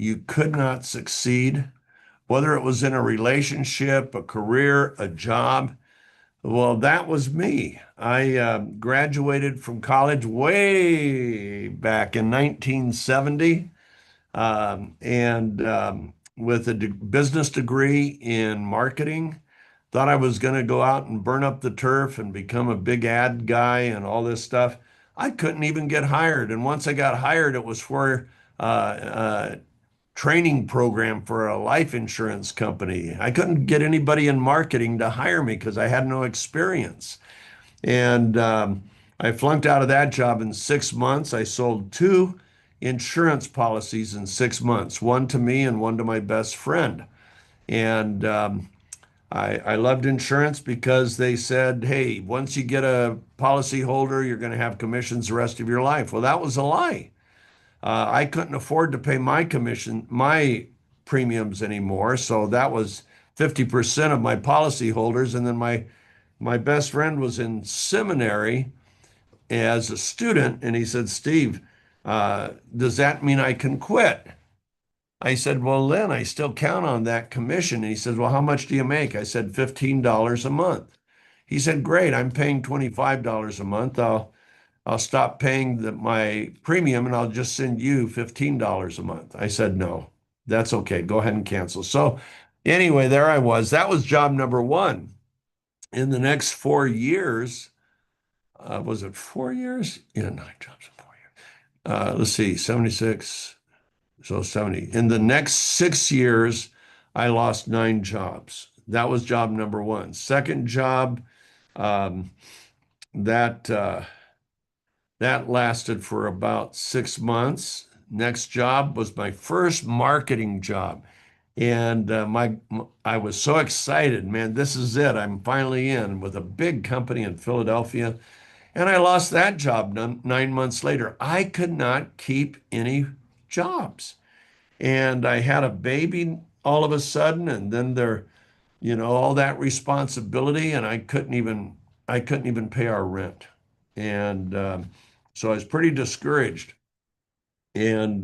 you could not succeed, whether it was in a relationship, a career, a job. Well, that was me. I graduated from college way back in 1970, and with a business degree in marketing. Thought I was going to go out and burn up the turf and become a big ad guy and all this stuff. I couldn't even get hired. And once I got hired, it was for a training program for a life insurance company. I couldn't get anybody in marketing to hire me because I had no experience. And I flunked out of that job in 6 months. I sold two insurance policies in 6 months, one to me and one to my best friend. And I loved insurance because they said, hey, once you get a policy holder, you're going to have commissions the rest of your life. Well, that was a lie. I couldn't afford to pay my premiums anymore. So that was 50% of my policy holders. And then my best friend was in seminary as a student, and he said, Steve, does that mean I can quit? I said, well, Lynn, I still count on that commission. And he said, well, how much do you make? I said, $15 a month. He said, great, I'm paying $25 a month. I'll stop paying my premium and I'll just send you $15 a month. I said, no, that's okay. Go ahead and cancel. So anyway, there I was. That was job number one. In the next 4 years, was it 4 years? Yeah, 9 jobs in 4 years. Let's see, 76. So 70. In the next 6 years, I lost 9 jobs. That was job number one. Second job, um, that that lasted for about 6 months. Next job was my first marketing job. And I was so excited, man, this is it. I'm finally in with a big company in Philadelphia. And I lost that job 9 months later. I could not keep any jobs. And I had a baby all of a sudden, and then all that responsibility, and I couldn't even pay our rent. And so I was pretty discouraged. And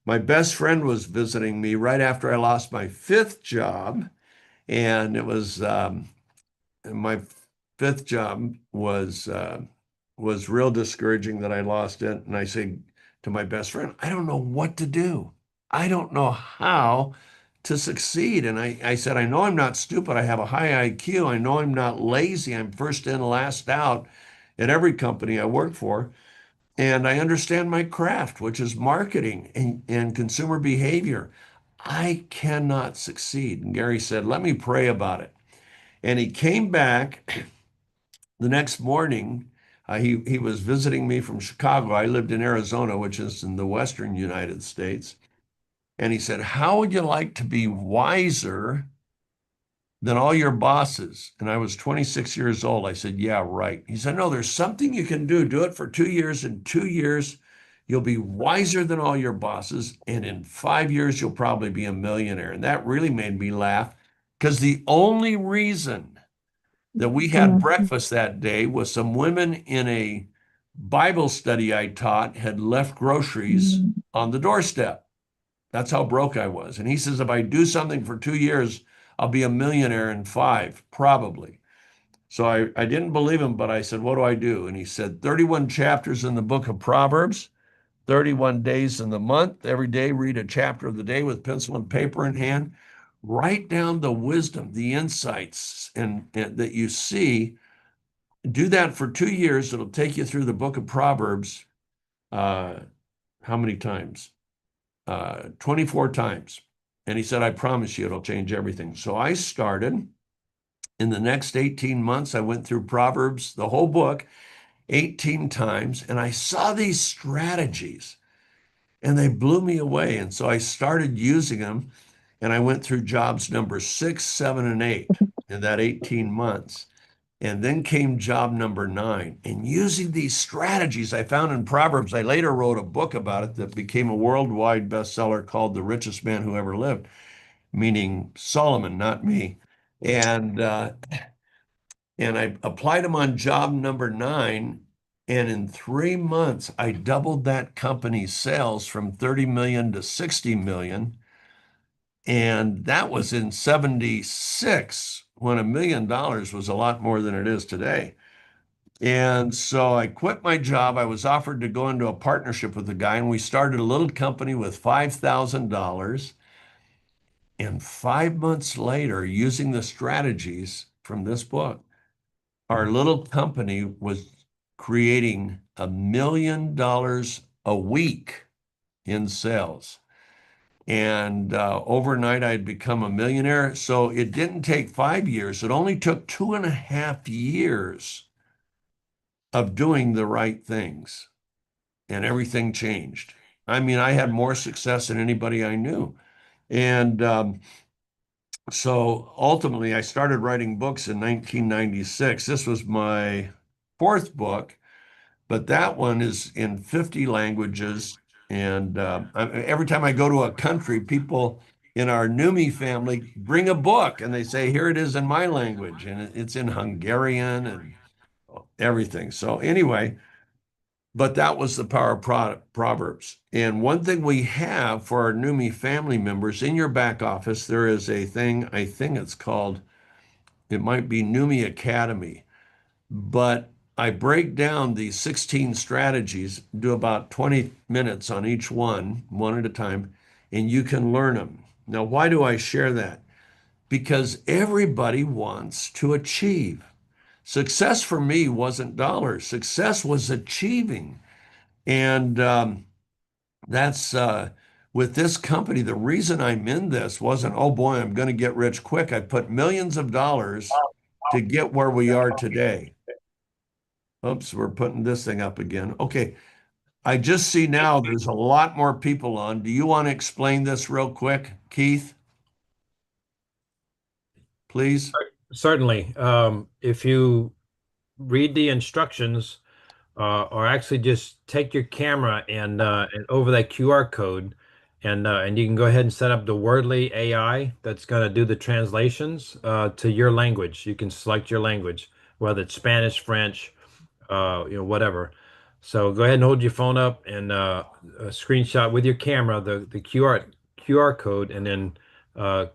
my best friend was visiting me right after I lost my fifth job, and it was my fifth job was real discouraging that I lost it. And I say to my best friend, I don't know what to do. I don't know how to succeed. And I said, I know I'm not stupid. I have a high IQ. I know I'm not lazy. I'm first in, last out at every company I work for. And I understand my craft, which is marketing and consumer behavior. I cannot succeed. And Gary said, let me pray about it. And he came back the next morning. He was visiting me from Chicago. I lived in Arizona, which is in the western United States. And he said, how would you like to be wiser than all your bosses? And I was 26 years old. I said, yeah, right. He said, no, there's something you can do. Do it for 2 years. In 2 years, you'll be wiser than all your bosses. And in 5 years, you'll probably be a millionaire. And that really made me laugh because the only reason that we had breakfast that day was some women in a Bible study I taught had left groceries on the doorstep. That's how broke I was. And he says, if I do something for 2 years, I'll be a millionaire in five, probably. So I didn't believe him, but I said, what do I do? And he said, 31 chapters in the book of Proverbs, 31 days in the month. Every day, read a chapter of the day with pencil and paper in hand. Write down the wisdom, the insights and that you see. Do that for 2 years. It'll take you through the book of Proverbs. How many times? 24 times. And he said, I promise you it'll change everything. So I started. In the next 18 months, I went through Proverbs, the whole book, 18 times, and I saw these strategies and they blew me away. And so I started using them, and I went through jobs number 6, 7, and 8 in that 18 months. And then came job number 9. And using these strategies I found in Proverbs, I later wrote a book about it that became a worldwide bestseller called The Richest Man Who Ever Lived, meaning Solomon, not me. And I applied them on job number 9, And in 3 months, I doubled that company's sales from 30 million to 60 million. And that was in 76 when $1 million was a lot more than it is today. And so I quit my job. I was offered to go into a partnership with a guy, and we started a little company with $5,000. And 5 months later, using the strategies from this book, our little company was creating $1 million a week in sales. And overnight, I'd become a millionaire. So it didn't take 5 years. It only took 2.5 years of doing the right things, and everything changed. I mean, I had more success than anybody I knew. And so ultimately, I started writing books in 1996. This was my fourth book, but that one is in 50 languages. And every time I go to a country, people in our Neumi family bring a book and they say, here it is in my language. And it's in Hungarian and everything. So, anyway, but that was the power of Proverbs. And one thing we have for our Neumi family members in your back office, there is a thing, I think it's called, it might be Neumi Academy, but I break down these 16 strategies, do about 20 minutes on each one at a time, and you can learn them. Now, why do I share that? Because everybody wants to achieve. Success for me wasn't dollars. Success was achieving. And that's with this company, the reason I'm in this wasn't, oh boy, I'm going to get rich quick. I put millions of dollars to get where we are today. Oops, we're putting this thing up again. Okay, I just see now there's a lot more people on. Do you want to explain this real quick, Keith? Please. Certainly. If you read the instructions, or actually just take your camera and over that QR code, and you can go ahead and set up the Wordly AI that's going to do the translations to your language. You can select your language, whether it's Spanish, French, whatever. So go ahead and hold your phone up and a screenshot with your camera the QR code, and then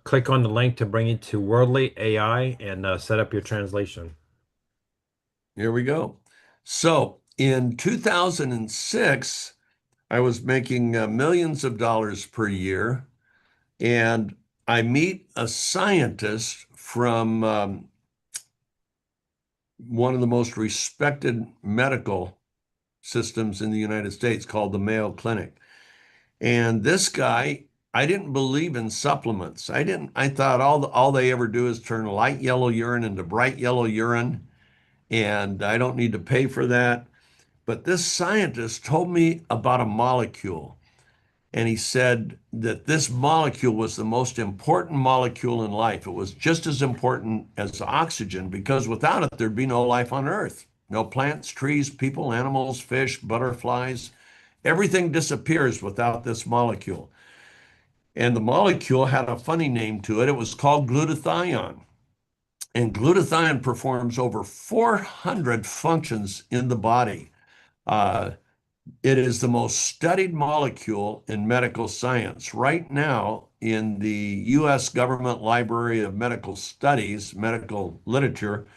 click on the link to bring it to Wordly AI and set up your translation. Here we go. So in 2006, I was making millions of dollars per year, and I meet a scientist from one of the most respected medical systems in the United States called the Mayo Clinic. And this guy, I didn't believe in supplements. I thought all they ever do is turn light yellow urine into bright yellow urine, and I don't need to pay for that. But this scientist told me about a molecule, and he said that this molecule was the most important molecule in life. It was just as important as oxygen, because without it, there'd be no life on Earth. No plants, trees, people, animals, fish, butterflies. Everything disappears without this molecule. And the molecule had a funny name to it. It was called glutathione. And glutathione performs over 400 functions in the body. Uh, it is the most studied molecule in medical science. Right now, in the US Government Library of Medical Studies, medical literature,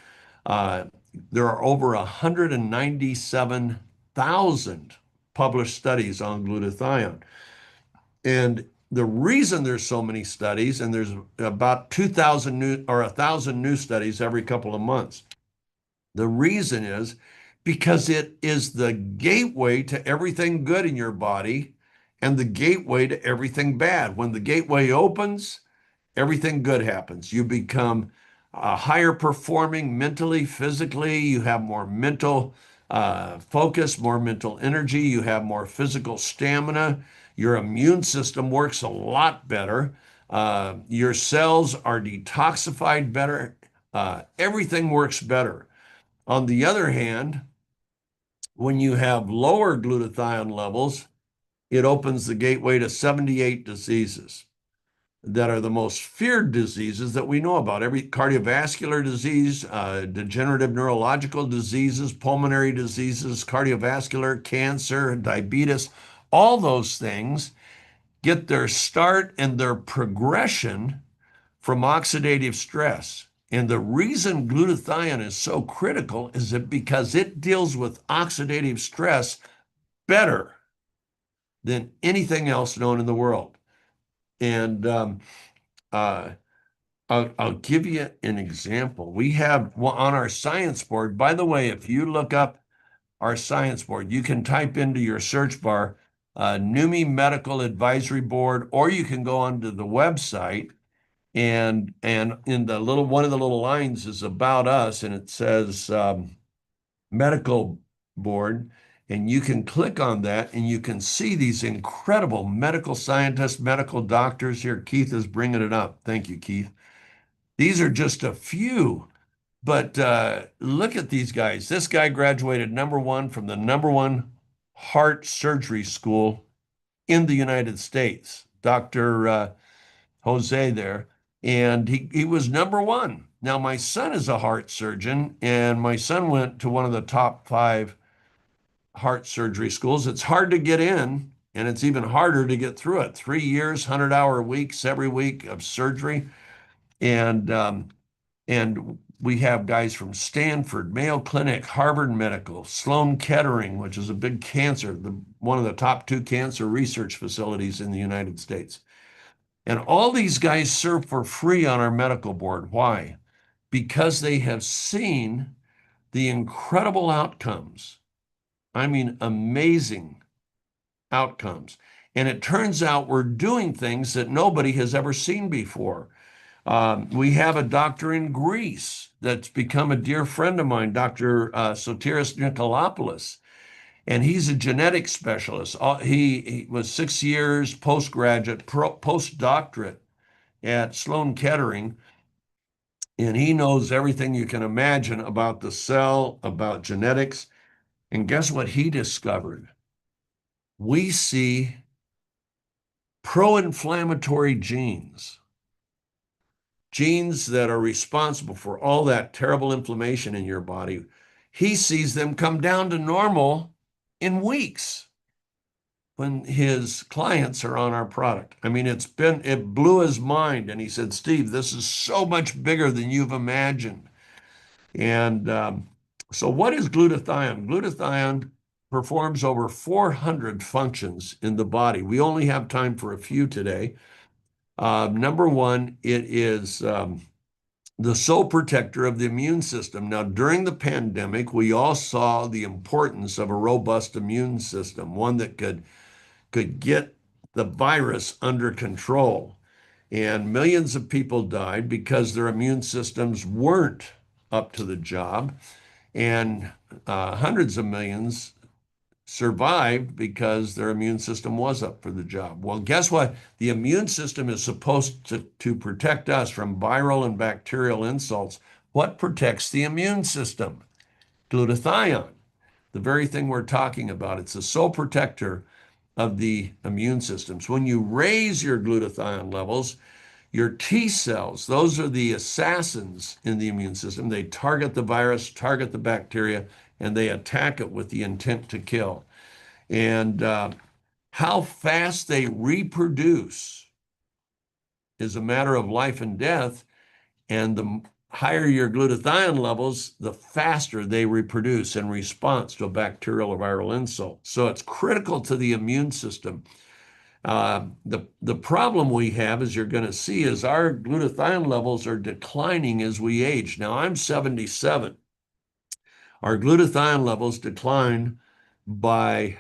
uh, there are over 197,000 published studies on glutathione. And the reason there's so many studies, and there's about 2,000 new or 1,000 new studies every couple of months, the reason is because it is the gateway to everything good in your body and the gateway to everything bad. When the gateway opens, everything good happens. You become higher performing mentally, physically. You have more mental focus, more mental energy. You have more physical stamina. Your immune system works a lot better. Your cells are detoxified better. Everything works better. On the other hand, when you have lower glutathione levels, it opens the gateway to 78 diseases. that are the most feared diseases that we know about. Every cardiovascular disease, degenerative neurological diseases, pulmonary diseases, cardiovascular, cancer, diabetes, all those things get their start and their progression from oxidative stress. And the reason glutathione is so critical is that because it deals with oxidative stress better than anything else known in the world. And uh, I'll give you an example. We have on our science board, by the way, if you look up our science board, you can type into your search bar Neumi Medical Advisory Board, or you can go onto the website and in the little one of the little lines is about us, and it says medical board, and you can click on that and you can see these incredible medical scientists, medical doctors here. Keith is bringing it up. Thank you, Keith. These are just a few, but look at these guys. This guy graduated #1 from the #1 heart surgery school in the United States, Dr. Jose there, and he was #1. Now, my son is a heart surgeon, and my son went to one of the top 5 heart surgery schools. It's hard to get in, and it's even harder to get through it. 3 years, 100-hour weeks every week of surgery, and we have guys from Stanford, Mayo Clinic, Harvard Medical, Sloan Kettering, which is a big cancer, one of the top 2 cancer research facilities in the United States. And all these guys serve for free on our medical board. Why? Because they have seen the incredible outcomes. I mean, amazing outcomes. And it turns out we're doing things that nobody has ever seen before. We have a doctor in Greece that's become a dear friend of mine, Dr. Sotiris Nikolopoulos, and he's a genetic specialist. He was 6 years postgraduate, postdoctorate at Sloan Kettering, and he knows everything you can imagine about the cell, about genetics. And guess what he discovered? We see pro-inflammatory genes, genes that are responsible for all that terrible inflammation in your body. He sees them come down to normal in weeks when his clients are on our product. I mean, it blew his mind. And he said, Steve, this is so much bigger than you've imagined. And so what is glutathione? Glutathione performs over 400 functions in the body. We only have time for a few today. #1, it is the sole protector of the immune system. Now, during the pandemic, we all saw the importance of a robust immune system, one that could get the virus under control. And millions of people died because their immune systems weren't up to the job. And hundreds of millions survived because their immune system was up for the job. Well, guess what? The immune system is supposed to protect us from viral and bacterial insults. What protects the immune system? Glutathione, the very thing we're talking about. It's the sole protector of the immune systems. When you raise your glutathione levels, your T cells, those are the assassins in the immune system. They target the virus, target the bacteria, and they attack it with the intent to kill. And how fast they reproduce is a matter of life and death. And the higher your glutathione levels, the faster they reproduce in response to a bacterial or viral insult. So it's critical to the immune system. The problem we have, as you're going to see, is our glutathione levels are declining as we age. Now, I'm 77. Our glutathione levels decline by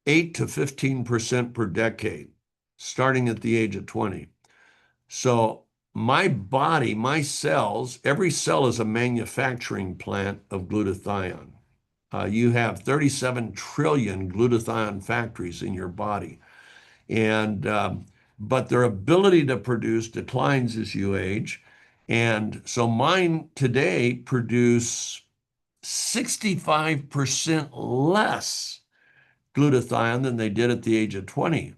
8 to 15% per decade, starting at the age of 20. So my body, my cells, every cell is a manufacturing plant of glutathione. You have 37 trillion glutathione factories in your body. And but their ability to produce declines as you age. And so mine today produce 65% less glutathione than they did at the age of 20.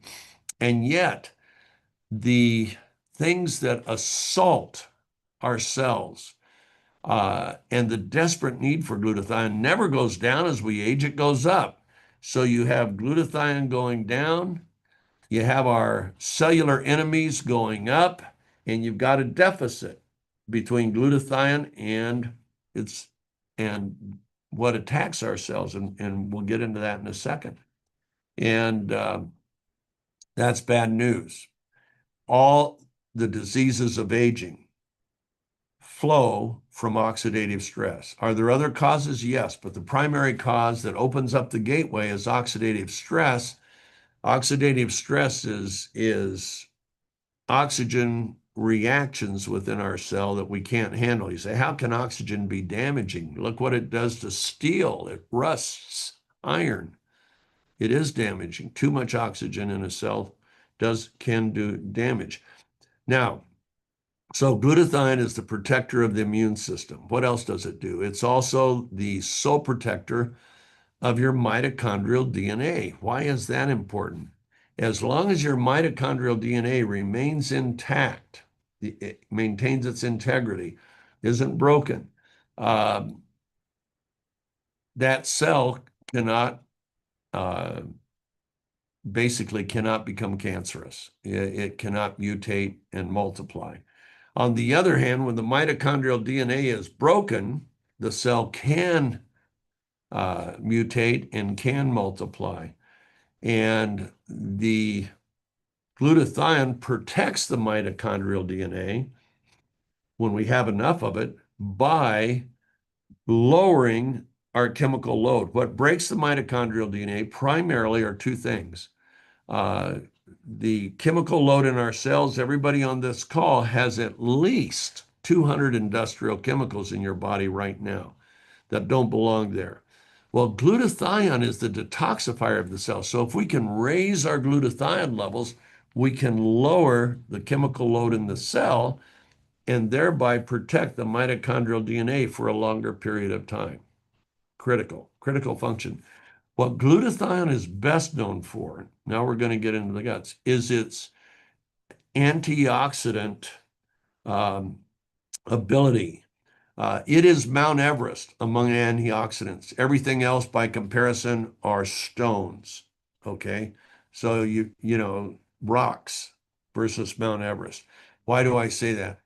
And yet the things that assault our cells. And the desperate need for glutathione never goes down as we age, it goes up. So you have glutathione going down, you have our cellular enemies going up, and you've got a deficit between glutathione and its and what attacks our cells, and we'll get into that in a second. And that's bad news. All the diseases of aging flow from oxidative stress. Are there other causes? Yes, but the primary cause that opens up the gateway is oxidative stress. Oxidative stress is oxygen reactions within our cell that we can't handle. You say, how can oxygen be damaging? Look what it does to steel. It rusts iron. It is damaging. Too much oxygen in a cell can do damage. Now, so glutathione is the protector of the immune system. What else does it do? It's also the sole protector of your mitochondrial DNA. Why is that important? As long as your mitochondrial DNA remains intact, it maintains its integrity, isn't broken, that cell cannot basically cannot become cancerous. It cannot mutate and multiply. On the other hand, when the mitochondrial DNA is broken, the cell can mutate and can multiply. And the glutathione protects the mitochondrial DNA when we have enough of it by lowering our chemical load. What breaks the mitochondrial DNA primarily are two things. The chemical load in our cells, everybody on this call has at least 200 industrial chemicals in your body right now that don't belong there. Well, glutathione is the detoxifier of the cell. So if we can raise our glutathione levels, we can lower the chemical load in the cell and thereby protect the mitochondrial DNA for a longer period of time. Critical function. What glutathione is best known for, now we're going to get into the guts, is its antioxidant ability. It is Mount Everest among antioxidants. Everything else by comparison are stones. Okay. So rocks versus Mount Everest. Why do I say that?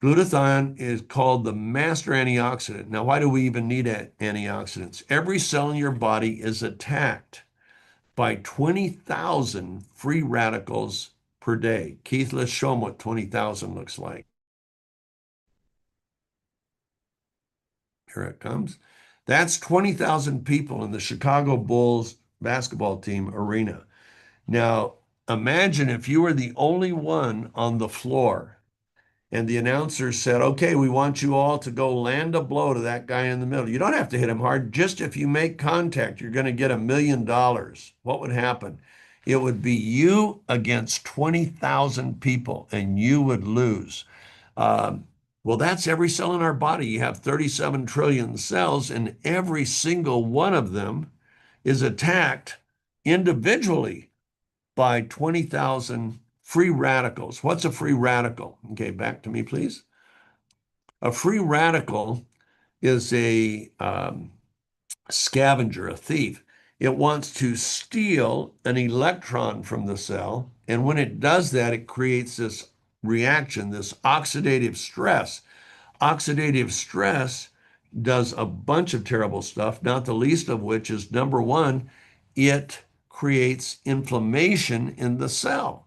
Glutathione is called the master antioxidant. Now, why do we even need antioxidants? Every cell in your body is attacked by 20,000 free radicals per day. Keith, let's show them what 20,000 looks like. Here it comes. That's 20,000 people in the Chicago Bulls basketball team arena. Now, imagine if you were the only one on the floor and the announcer said, okay, we want you all to go land a blow to that guy in the middle. You don't have to hit him hard. Just if you make contact, you're going to get $1 million. What would happen? It would be you against 20,000 people, and you would lose. Well, that's every cell in our body. You have 37 trillion cells, and every single one of them is attacked individually by 20,000 free radicals. What's a free radical? Okay, back to me, please. A free radical is a scavenger, a thief. It wants to steal an electron from the cell, and when it does that, it creates this reaction, this oxidative stress. Oxidative stress does a bunch of terrible stuff, not the least of which is number one, it creates inflammation in the cell.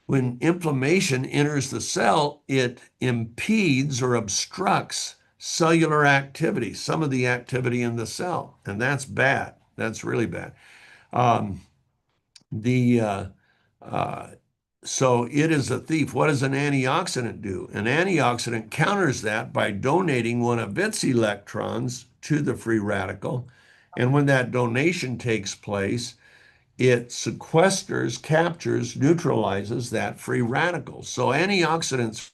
When inflammation enters the cell, it impedes or obstructs cellular activity, some of the activity in the cell, and that's bad. That's really bad. Um, the So it is a thief. What does an antioxidant do? An antioxidant counters that by donating one of its electrons to the free radical. And when that donation takes place, it sequesters, captures, neutralizes that free radical. So antioxidants,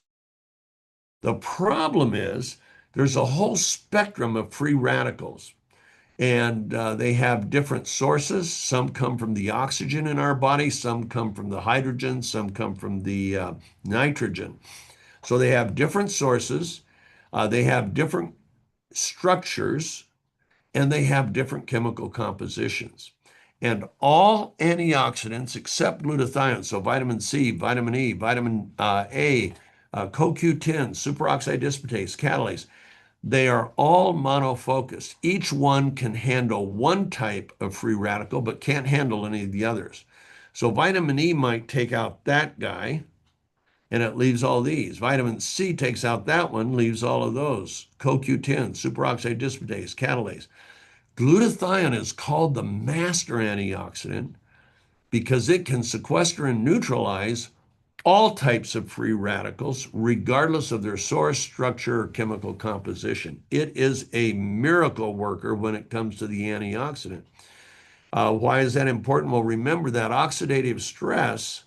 the problem is there's a whole spectrum of free radicals. And they have different sources. Some come from the oxygen in our body, some come from the hydrogen, some come from the nitrogen. So they have different sources, they have different structures, and they have different chemical compositions. And all antioxidants except glutathione, so vitamin C, vitamin E, vitamin A, CoQ10, superoxide dismutase, catalase, they are all monofocused. Each one can handle one type of free radical, but can't handle any of the others. So vitamin E might take out that guy, and it leaves all these. Vitamin C takes out that one, leaves all of those. CoQ10, superoxide dismutase, catalase. Glutathione is called the master antioxidant because it can sequester and neutralize all types of free radicals, regardless of their source, structure, or chemical composition. It is a miracle worker when it comes to the antioxidant. Why is that important? Well, remember that oxidative stress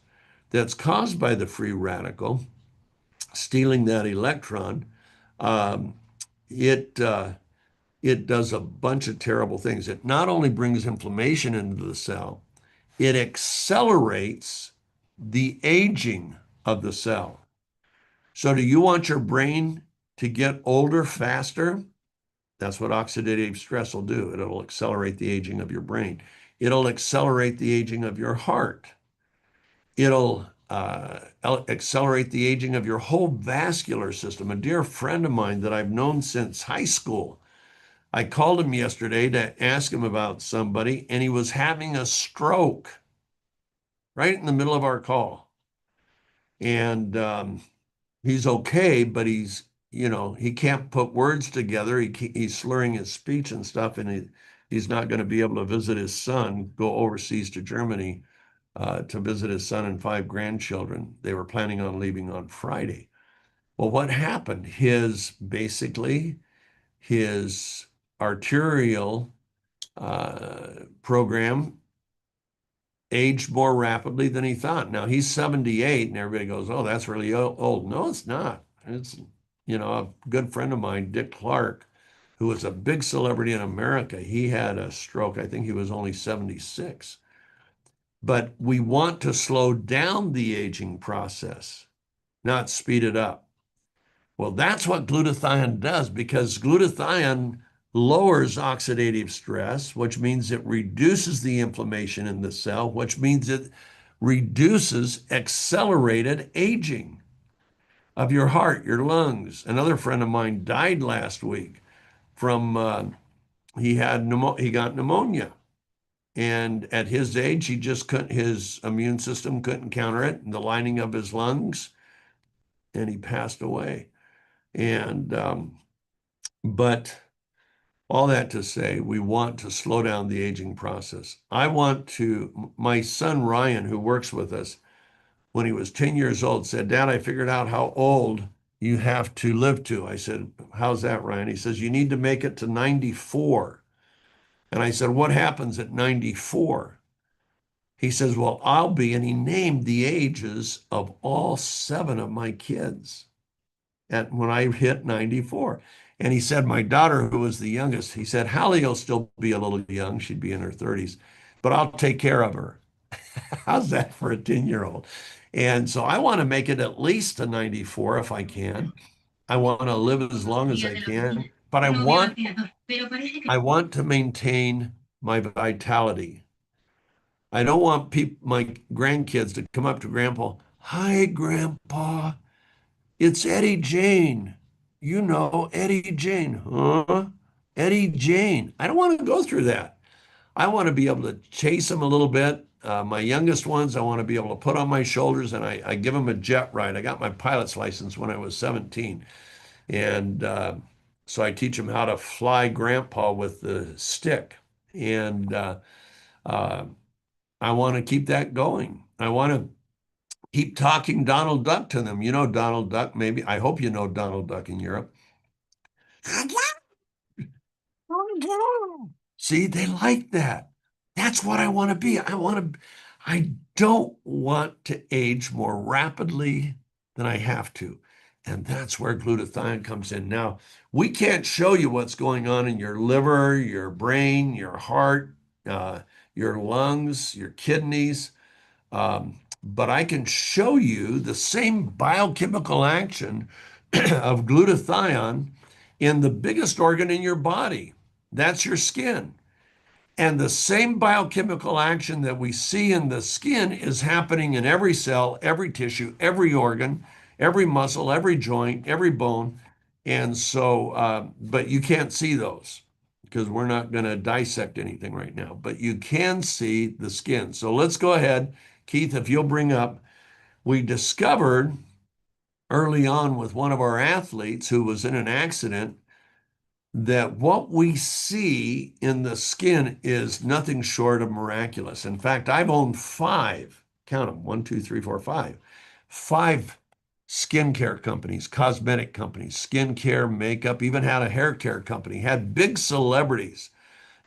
that's caused by the free radical, stealing that electron, um, it it does a bunch of terrible things. It not only brings inflammation into the cell, it accelerates the aging of the cell. So, do you want your brain to get older faster? That's what oxidative stress will do. It'll accelerate the aging of your brain. It'll accelerate the aging of your heart. It'll accelerate the aging of your whole vascular system. A dear friend of mine that I've known since high school, I called him yesterday to ask him about somebody, and he was having a stroke right in the middle of our call. And he's okay, but he can't put words together. He's slurring his speech and stuff, and he's not going to be able to visit his son, go overseas to Germany to visit his son and 5 grandchildren. They were planning on leaving on Friday. Well, what happened? His arterial program aged more rapidly than he thought. Now he's 78, and everybody goes, "Oh, that's really old." No, it's not. It's, a good friend of mine, Dick Clark, who was a big celebrity in America. He had a stroke. I think he was only 76. But we want to slow down the aging process, not speed it up. Well, that's what glutathione does, because glutathione lowers oxidative stress, which means it reduces the inflammation in the cell, which means it reduces accelerated aging of your heart, your lungs. Another friend of mine died last week from he got pneumonia, and at his age, he just couldn't his immune system couldn't counter it, and the lining of his lungs, and he passed away. And but all that to say, we want to slow down the aging process. My son Ryan, who works with us, when he was 10 years old, said, "Dad, I figured out how old you have to live to." I said, "How's that, Ryan?" He says, "You need to make it to 94. And I said, "What happens at 94? He says, "Well, I'll be," and he named the ages of all 7 of my kids when I hit 94. And he said, my daughter, who was the youngest, he said, "Hallie will still be a little young. She'd be in her 30s, but I'll take care of her." How's that for a 10-year-old? And so I want to make it at least to 94 if I can. I want to live as long as I can, but I want to maintain my vitality. I don't want my grandkids to come up to Grandpa, "Hi, Grandpa. It's Eddie Jane. You know, Eddie Jane." Huh? Eddie Jane. I don't want to go through that. I want to be able to chase them a little bit. My youngest ones, I want to be able to put on my shoulders, and I give them a jet ride. I got my pilot's license when I was 17. And so I teach them how to fly Grandpa with the stick. And uh, I want to keep that going. I want to keep talking Donald Duck to them. You know Donald Duck, maybe. I hope you know Donald Duck in Europe. See, they like that. That's what I want to be. I don't want to age more rapidly than I have to. And that's where glutathione comes in. Now, we can't show you what's going on in your liver, your brain, your heart, uh, your lungs, your kidneys, but I can show you the same biochemical action of glutathione in the biggest organ in your body. That's your skin. And the same biochemical action that we see in the skin is happening in every cell, every tissue, every organ, every muscle, every joint, every bone. And so, but you can't see those because we're not going to dissect anything right now, but you can see the skin. So let's go ahead. Keith, if you'll bring up, we discovered early on with one of our athletes who was in an accident that what we see in the skin is nothing short of miraculous. In fact, I've owned five, count them, one, two, three, four, five skincare companies, cosmetic companies, skincare, makeup, even had a hair care company, had big celebrities.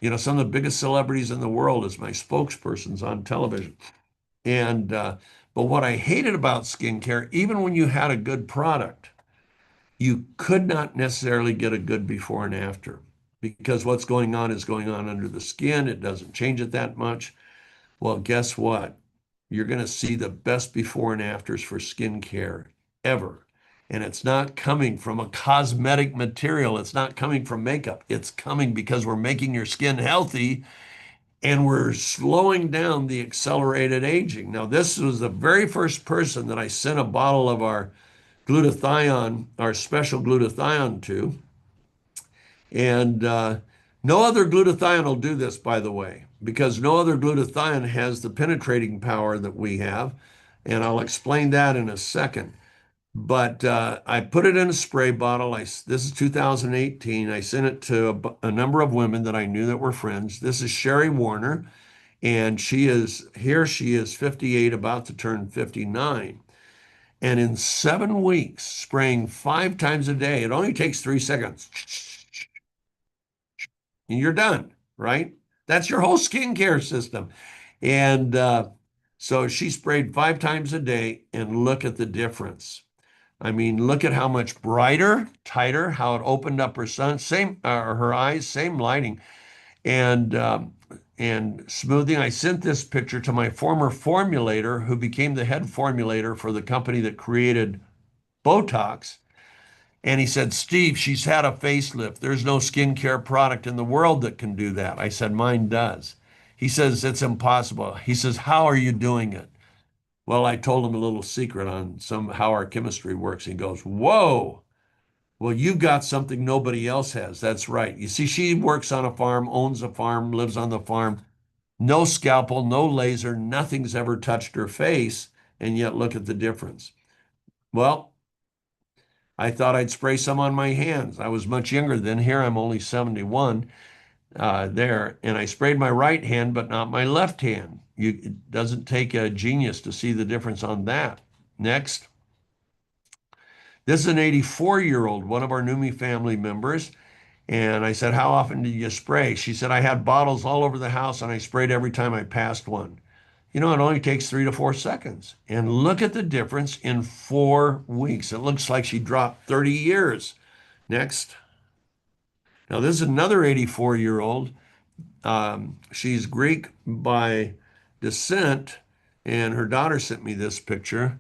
You know, some of the biggest celebrities in the world as my spokespersons on television. And, but what I hated about skincare, even when you had a good product, you could not necessarily get a good before and after because what's going on is going on under the skin. It doesn't change it that much. Well, guess what? You're going to see the best before and afters for skincare ever. And it's not coming from a cosmetic material. It's not coming from makeup. It's coming because we're making your skin healthy and we're slowing down the accelerated aging. Now, this was the very first person that I sent a bottle of our glutathione, our special glutathione to. And no other glutathione will do this, by the way, because no other glutathione has the penetrating power that we have. And I'll explain that in a second. But I put it in a spray bottle. This is 2018. I sent it to a number of women that I knew that were friends. This is Sherry Warner, and she is 58, about to turn 59. And in 7 weeks, spraying 5 times a day, it only takes 3 seconds, and you're done, right? That's your whole skincare system. And so she sprayed 5 times a day, and look at the difference. I mean, look at how much brighter, tighter, how it opened up her sun, same her eyes, same lighting, and smoothing. I sent this picture to my former formulator, who became the head formulator for the company that created Botox. And he said, Steve, she's had a facelift. There's no skincare product in the world that can do that. I said, mine does. He says, it's impossible. He says, how are you doing it? Well, I told him a little secret on how our chemistry works. He goes, whoa, well, you got something nobody else has. That's right. You see, she works on a farm, owns a farm, lives on the farm. No scalpel, no laser, nothing's ever touched her face. And yet look at the difference. Well, I thought I'd spray some on my hands. I was much younger then. Here I'm only 71 there. And I sprayed my right hand, but not my left hand. It doesn't take a genius to see the difference on that. Next. This is an 84-year-old, one of our Neumi family members. And I said, how often do you spray? She said, I had bottles all over the house and I sprayed every time I passed one. You know, it only takes 3 to 4 seconds. And look at the difference in 4 weeks. It looks like she dropped 30 years. Next. Now, this is another 84-year-old. She's Greek by descent, and her daughter sent me this picture,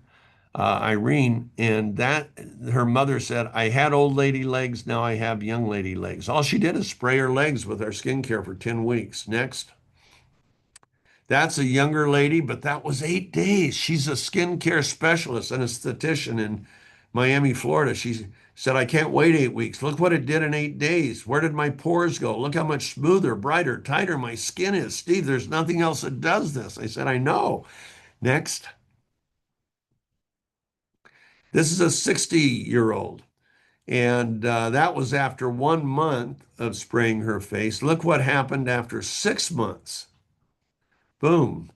Irene, and that her mother said, I had old lady legs, now I have young lady legs. All she did is spray her legs with our skincare for 10 weeks. Next. That's a younger lady, but that was 8 days. She's a skincare specialist and esthetician in Miami, Florida. She said, I can't wait 8 weeks. Look what it did in 8 days. Where did my pores go? Look how much smoother, brighter, tighter my skin is. Steve, there's nothing else that does this. I said, I know. Next. This is a 60-year-old. And that was after 1 month of spraying her face. Look what happened after 6 months. Boom.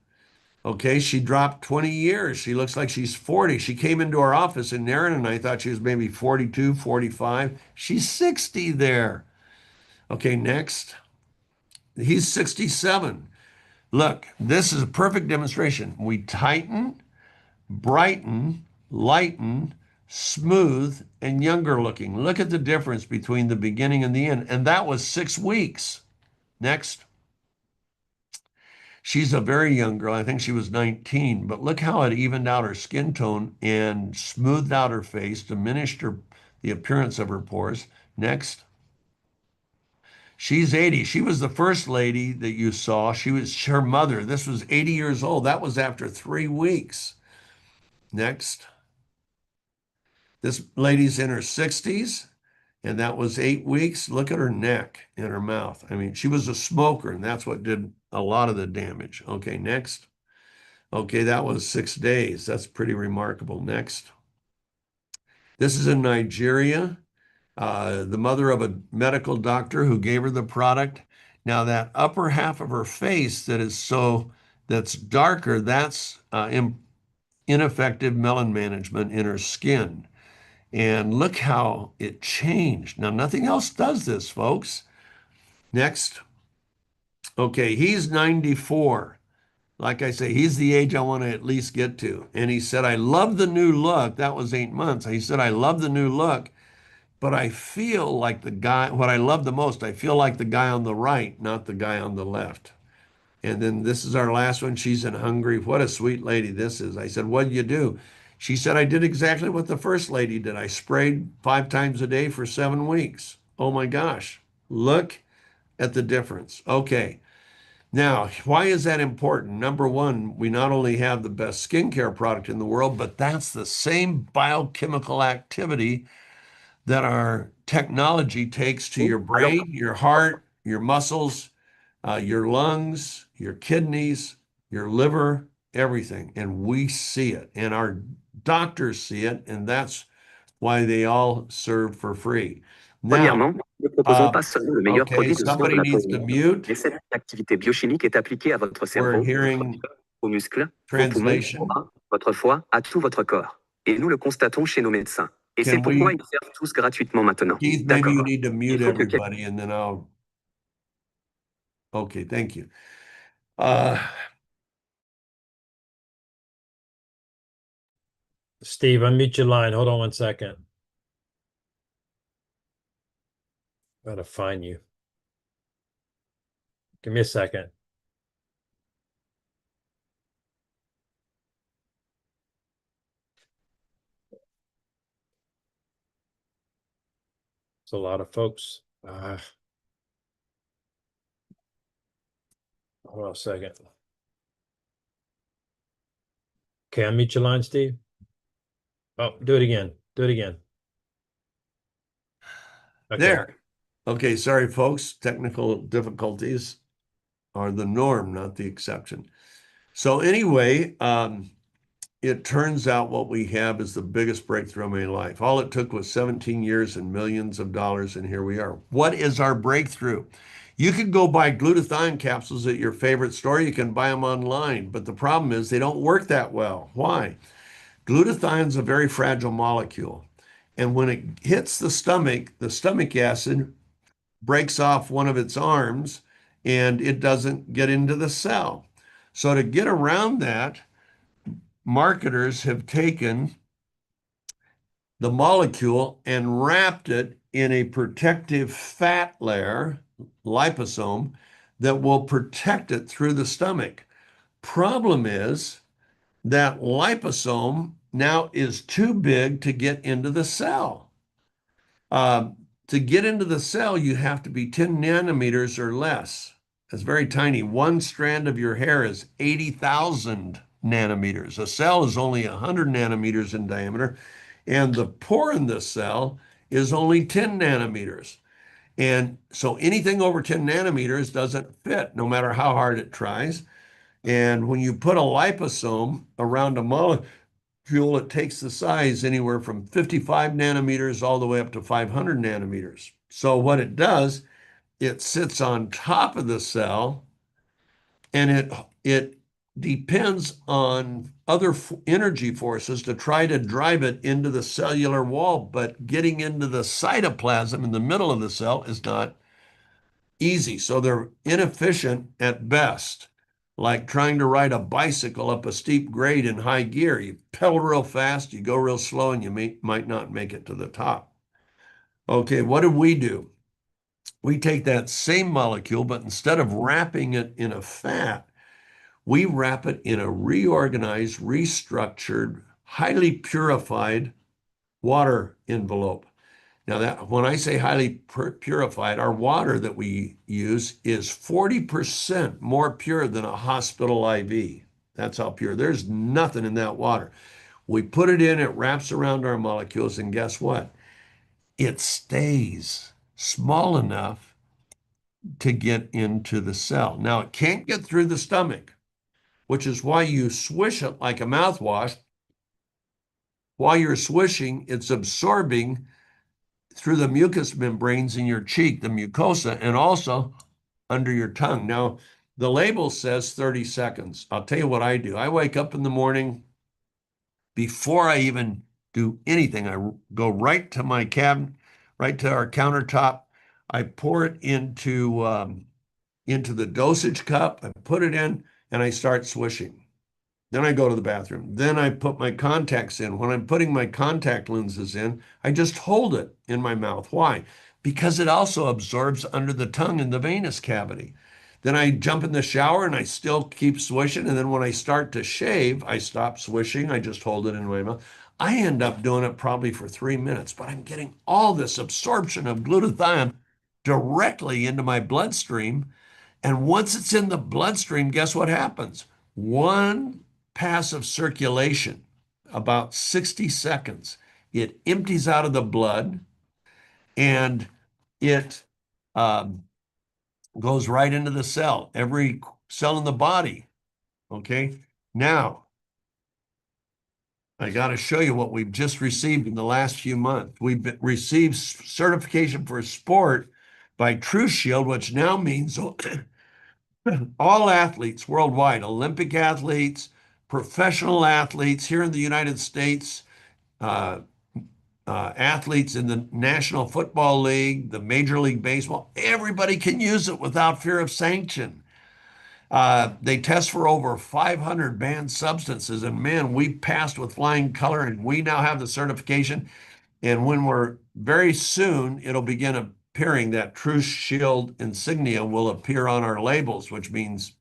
Okay, she dropped 20 years. She looks like she's 40. She came into our office, and Aaron and I thought she was maybe 42, 45. She's 60 there. Okay, next. He's 67. Look, this is a perfect demonstration. We tighten, brighten, lighten, smooth, and younger looking. Look at the difference between the beginning and the end. And that was 6 weeks. Next. She's a very young girl. I think she was 19, but look how it evened out her skin tone and smoothed out her face, diminished the appearance of her pores. Next. She's 80. She was the first lady that you saw. She was her mother. This was 80 years old. That was after 3 weeks. Next. This lady's in her 60s, and that was 8 weeks. Look at her neck and her mouth. I mean, she was a smoker, and that's what did a lot of the damage. Okay, next. Okay, that was 6 days. That's pretty remarkable. Next. This is in Nigeria. The mother of a medical doctor who gave her the product. Now that upper half of her face that's darker, that's ineffective melon management in her skin. And look how it changed. Now, nothing else does this, folks. Next. Okay, he's 94. Like I say, he's the age I want to at least get to. And he said, I love the new look. That was 8 months. He said, I love the new look. But I feel like the guy, what I love the most, I feel like the guy on the right, not the guy on the left. And then this is our last one. She's in Hungary. What a sweet lady this is. I said, what did you do? She said, I did exactly what the first lady did. I sprayed 5 times a day for 7 weeks. Oh my gosh. Look at the difference. Okay. Now, why is that important? Number one, we not only have the best skincare product in the world, but that's the same biochemical activity that our technology takes to your Alors, brain, your heart, your muscles, your lungs, your kidneys, your liver, everything. And we see it, and our doctors see it, and that's why they all serve for free. Now, premièrement, nous ne proposons pas seulement le meilleur okay, produit de soins de somebody la peau needs to humaine, mute. mais cette activité biochimique est appliquée à votre We're cerveau, votre hearing cœur, vos muscles, vos poumons, vos translation. reins, votre foie, à tout votre corps. Et nous le constatons chez nos médecins. Et c'est Can pourquoi we, ils servent tous gratuitement maintenant. Keith, maybe you D'accord. need to Il mute faut que quelqu'un... everybody and then okay, thank you. Uh, Steve, unmute your line. Hold on 1 second. Gotta find you. Give me a second. It's a lot of folks. Hold on a second. Okay, unmute your line, Steve. Oh, do it again. Do it again. Okay. There. Okay, sorry, folks. Technical difficulties are the norm, not the exception. So anyway, it turns out what we have is the biggest breakthrough of my life. All it took was 17 years and millions of dollars, and here we are. What is our breakthrough? You can go buy glutathione capsules at your favorite store. You can buy them online, but the problem is they don't work that well. Why? Glutathione is a very fragile molecule. And when it hits the stomach acid breaks off one of its arms and it doesn't get into the cell. So to get around that, marketers have taken the molecule and wrapped it in a protective fat layer, liposome, that will protect it through the stomach. Problem is that liposome now is too big to get into the cell. To get into the cell, you have to be 10 nanometers or less. That's very tiny. One strand of your hair is 80,000 nanometers. A cell is only 100 nanometers in diameter, and the pore in the cell is only 10 nanometers. And so anything over 10 nanometers doesn't fit, no matter how hard it tries. And when you put a liposome around a molecule, it takes the size anywhere from 55 nanometers all the way up to 500 nanometers. So what it does, it sits on top of the cell, and it depends on other energy forces to try to drive it into the cellular wall, but getting into the cytoplasm in the middle of the cell is not easy. So they're inefficient at best. like trying to ride a bicycle up a steep grade in high gear. You pedal real fast, you go real slow, and you might not make it to the top. Okay, what do? We take that same molecule, but instead of wrapping it in a fat, we wrap it in a reorganized, restructured, highly purified water envelope. Now that when I say highly purified, our water that we use is 40% more pure than a hospital IV. That's how pure. There's nothing in that water. We put it in, it wraps around our molecules, and guess what? It stays small enough to get into the cell. Now, it can't get through the stomach, which is why you swish it like a mouthwash. While you're swishing, it's absorbing through the mucous membranes in your cheek, the mucosa, and also under your tongue. Now, the label says 30 seconds. I'll tell you what I do. I wake up in the morning. Before I even do anything, I go right to my cabinet, right to our countertop. I pour it into the dosage cup. I put it in, and I start swishing. Then I go to the bathroom. Then I put my contacts in. When I'm putting my contact lenses in, I just hold it in my mouth. Why? Because it also absorbs under the tongue in the venous cavity. Then I jump in the shower and I still keep swishing. And then when I start to shave, I stop swishing. I just hold it in my mouth. I end up doing it probably for 3 minutes, but I'm getting all this absorption of glutathione directly into my bloodstream. And once it's in the bloodstream, guess what happens? One pass of circulation, about 60 seconds, it empties out of the blood and it um, goes right into the cell, every cell in the body. Okay. Now, I got to show you what we've just received in the last few months. We've received certification for sport by True Shield, which now means all athletes worldwide, Olympic athletes, professional athletes here in the United States, uh, athletes in the National Football League, the Major League Baseball, everybody can use it without fear of sanction. They test for over 500 banned substances, and man, we passed with flying color, and we now have the certification. And when we're very soon, it'll begin appearing that True Shield insignia will appear on our labels, which means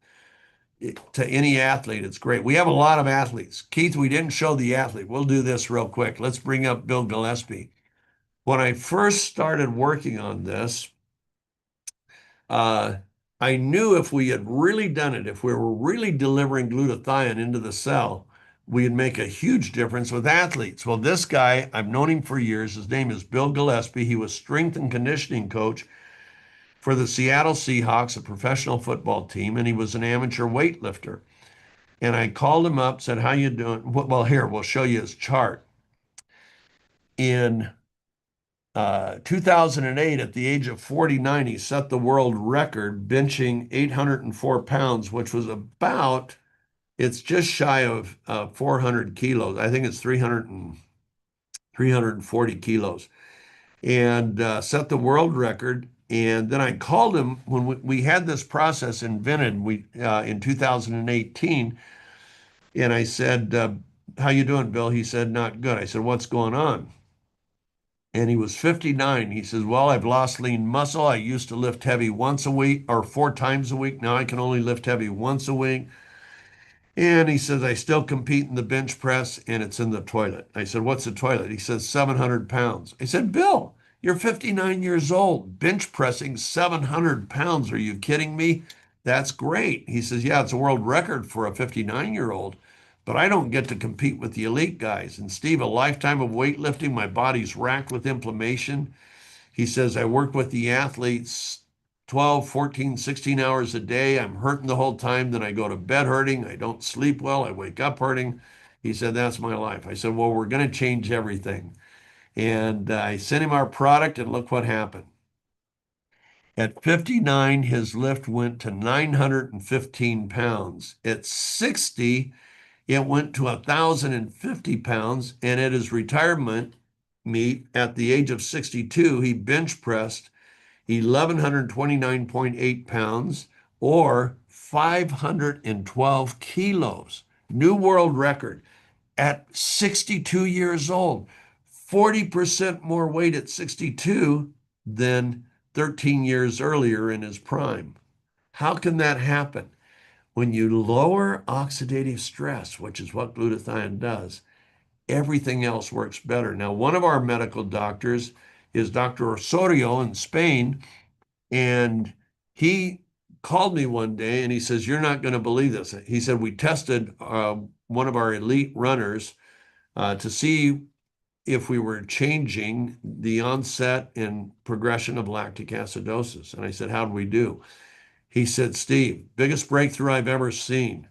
to any athlete, it's great. We have a lot of athletes. Keith, we didn't show the athlete. We'll do this real quick. Let's bring up Bill Gillespie. When I first started working on this, I knew if we had really done it, if we were really delivering glutathione into the cell, we'd make a huge difference with athletes. Well, this guy, I've known him for years. His name is Bill Gillespie. He was strength and conditioning coach for the Seattle Seahawks, a professional football team, and he was an amateur weightlifter. And I called him up, said, "How you doing?" Well, here, we'll show you his chart. In 2008, at the age of 49, he set the world record benching 804 pounds, which was about, it's just shy of 400 kilos. I think it's 340 kilos. And set the world record. And then I called him when we had this process invented in 2018. And I said, "How you doing, Bill?" He said, "Not good." I said, "What's going on?" And he was 59. He says, "Well, I've lost lean muscle. I used to lift heavy once a week or 4 times a week. Now I can only lift heavy once a week." And he says, "I still compete in the bench press and it's in the toilet." I said, "What's the toilet?" He says, 700 pounds. I said, "Bill, you're 59 years old, bench pressing 700 pounds. Are you kidding me? That's great." He says, "Yeah, it's a world record for a 59-year-old, but I don't get to compete with the elite guys. And Steve, a lifetime of weightlifting, my body's racked with inflammation." He says, "I work with the athletes 12, 14, 16 hours a day. I'm hurting the whole time. Then I go to bed hurting. I don't sleep well. I wake up hurting." He said, "That's my life." I said, "Well, we're going to change everything." And I sent him our product, and look what happened. At 59, his lift went to 915 pounds. At 60, it went to 1,050 pounds. And at his retirement meet at the age of 62, he bench pressed 1,129.8 pounds or 512 kilos, new world record at 62 years old, 40% more weight at 62 than 13 years earlier in his prime. How can that happen? When you lower oxidative stress, which is what glutathione does, everything else works better. Now, one of our medical doctors is Dr. Osorio in Spain, and he called me one day and he says, "You're not going to believe this." He said, "We tested one of our elite runners to see if we were changing the onset and progression of lactic acidosis." And I said, "How did we do?" He said, "Steve, biggest breakthrough I've ever seen."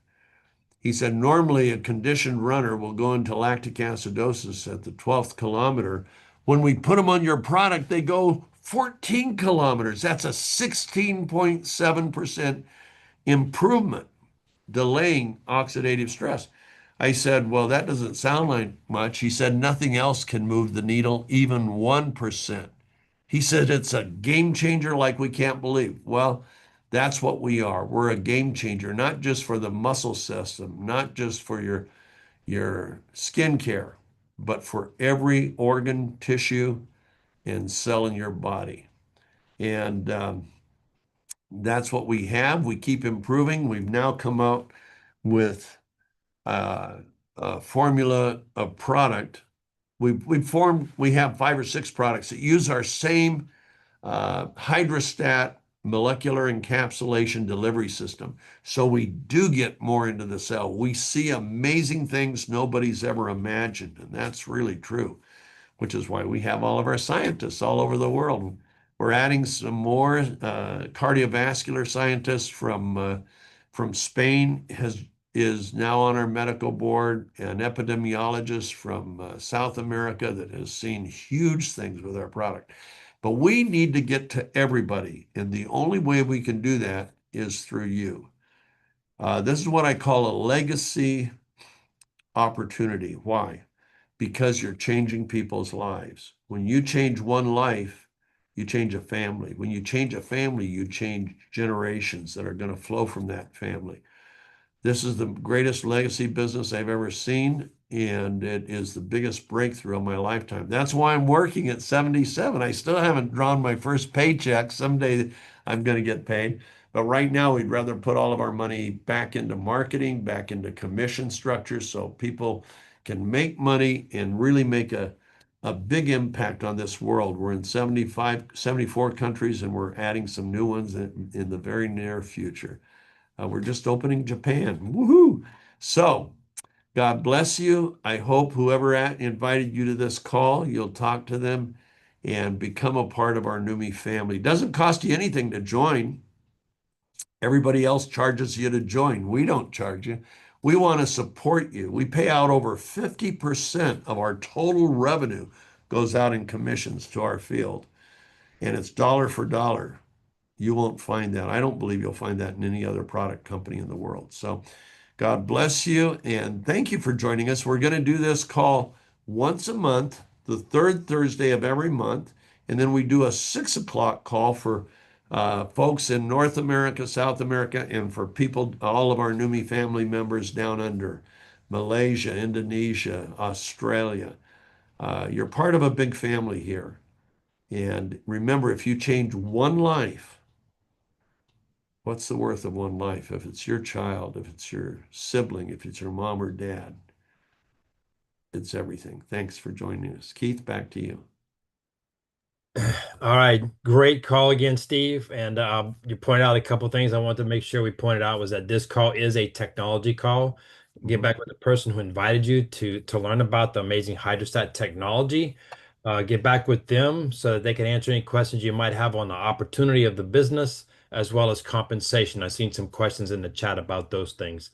He said, "Normally a conditioned runner will go into lactic acidosis at the 12th kilometer. When we put them on your product, they go 14 kilometers. That's a 16.7% improvement, delaying oxidative stress." I said, "Well, that doesn't sound like much." He said, "Nothing else can move the needle, even 1%. He said, "It's a game changer like we can't believe." Well, that's what we are. We're a game changer, not just for the muscle system, not just for your skin care, but for every organ, tissue, and cell in your body. And that's what we have. We keep improving. We've now come out with a formula of product. We have 5 or 6 products that use our same HydraStat molecular encapsulation delivery system. So we do get more into the cell. We see amazing things nobody's ever imagined, and that's really true, which is why we have all of our scientists all over the world. We're adding some more cardiovascular scientists from Spain is now on our medical board, an epidemiologist from South America that has seen huge things with our product. But we need to get to everybody, and the only way we can do that is through you. This is what I call a legacy opportunity. Why? Because you're changing people's lives. When you change one life, you change a family. When you change a family, you change generations that are going to flow from that family. This is the greatest legacy business I've ever seen, and it is the biggest breakthrough of my lifetime. That's why I'm working at 77. I still haven't drawn my first paycheck. Someday I'm going to get paid. But right now, we'd rather put all of our money back into marketing, back into commission structures so people can make money and really make a big impact on this world. We're in 74 countries, and we're adding some new ones in the very near future. We're just opening Japan. Woohoo! So, God bless you. I hope whoever invited you to this call, you'll talk to them and become a part of our Neumi family. It doesn't cost you anything to join. Everybody else charges you to join. We don't charge you. We want to support you. We pay out over 50% of our total revenue goes out in commissions to our field, and it's dollar for dollar. You won't find that. I don't believe you'll find that in any other product company in the world. So God bless you, and thank you for joining us. We're going to do this call once a month, the third Thursday of every month, and then we do a 6 o'clock call for folks in North America, South America, and for people, all of our Neumi family members down under Malaysia, Indonesia, Australia. You're part of a big family here. And remember, if you change one life, what's the worth of one life? If it's your child, if it's your sibling, if it's your mom or dad, it's everything. Thanks for joining us. Keith, back to you. All right, great call again, Steve. And you pointed out a couple things I wanted to make sure we pointed out was that this call is a technology call. Get back with the person who invited you to learn about the amazing HydraStat technology. Get back with them so that they can answer any questions you might have on the opportunity of the business as well as compensation. I've seen some questions in the chat about those things.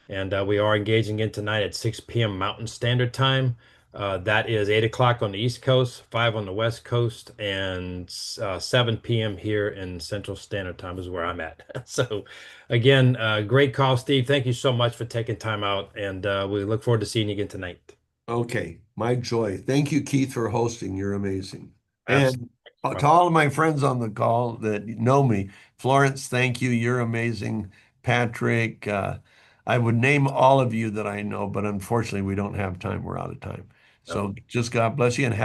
And we are engaging in tonight at 6 p.m. Mountain Standard Time. That is 8 o'clock on the East Coast, 5 on the West Coast, and 7 p.m. here in Central Standard Time is where I'm at. So, again, great call, Steve. Thank you so much for taking time out, and we look forward to seeing you again tonight. Okay, my joy. Thank you, Keith, for hosting. You're amazing. Absolutely. And to all of my friends on the call that know me, Florence, thank you. You're amazing. Patrick. I would name all of you that I know, but unfortunately, we don't have time. We're out of time. So just God bless you and have